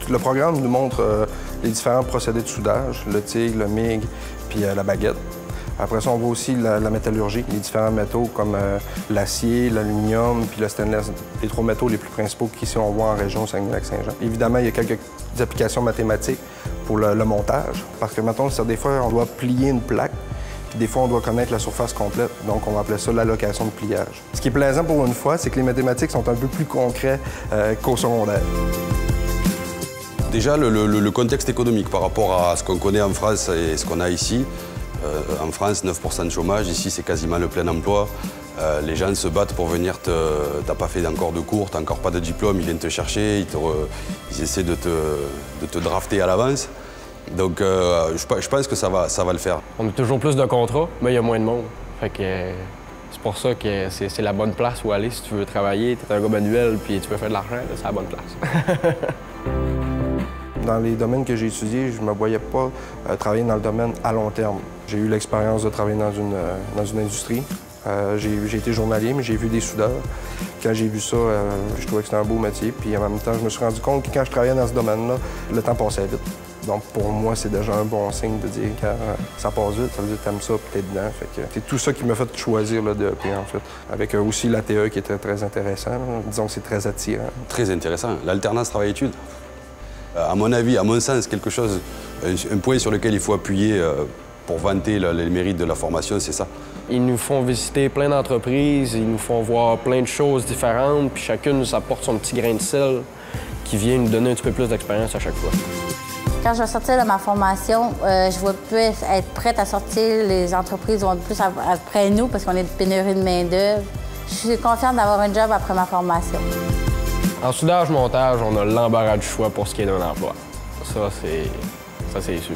Le programme nous montre les différents procédés de soudage, le tigre, le MIG, puis la baguette. Après ça, on voit aussi la métallurgie, les différents métaux comme l'acier, l'aluminium puis le stainless, les 3 métaux les plus principaux qu'ici on voit en région Saguenay-Lac-Saint-Jean. Évidemment, il y a quelques applications mathématiques pour le montage, parce que, mettons, des fois, on doit plier une plaque, puis des fois, on doit connaître la surface complète, donc on va appeler ça l'allocation de pliage. Ce qui est plaisant pour une fois, c'est que les mathématiques sont un peu plus concrets qu'au secondaire. Déjà, le contexte économique par rapport à ce qu'on connaît en France et ce qu'on a ici. En France, 9% de chômage, ici c'est quasiment le plein emploi. Les gens se battent pour venir, t'as pas fait encore de cours, t'as encore pas de diplôme, ils viennent te chercher, ils essaient de te drafter à l'avance. Donc je pense que ça va le faire. On a toujours plus de contrats, mais il y a moins de monde. Fait que c'est pour ça que c'est la bonne place où aller si tu veux travailler, t'es un gars manuel puis tu veux faire de l'argent, c'est la bonne place. Dans les domaines que j'ai étudiés, je ne me voyais pas travailler dans le domaine à long terme. J'ai eu l'expérience de travailler dans une industrie. J'ai été journalier, mais j'ai vu des soudeurs. Quand j'ai vu ça, je trouvais que c'était un beau métier. Puis en même temps, je me suis rendu compte que quand je travaillais dans ce domaine-là, le temps passait vite. Donc pour moi, c'est déjà un bon signe de dire quand ça passe vite, ça veut dire que t'aimes ça, puis t'es dedans. C'est tout ça qui m'a fait choisir le DEP, en fait. Avec aussi l'ATE qui était très intéressant. Là. Disons que c'est très attirant. Très intéressant. L'alternance travail-études. À mon avis, à mon sens, quelque chose, un point sur lequel il faut appuyer pour vanter les mérites de la formation, c'est ça. Ils nous font visiter plein d'entreprises, ils nous font voir plein de choses différentes, puis chacune nous apporte son petit grain de sel qui vient nous donner un petit peu plus d'expérience à chaque fois. Quand je vais sortir de ma formation, je vais plus être prête à sortir. Les entreprises vont être plus après nous parce qu'on est de pénurie de main-d'œuvre. Je suis confiante d'avoir un job après ma formation. En soudage-montage, on a l'embarras du choix pour ce qui est d'un emploi. Ça, c'est sûr.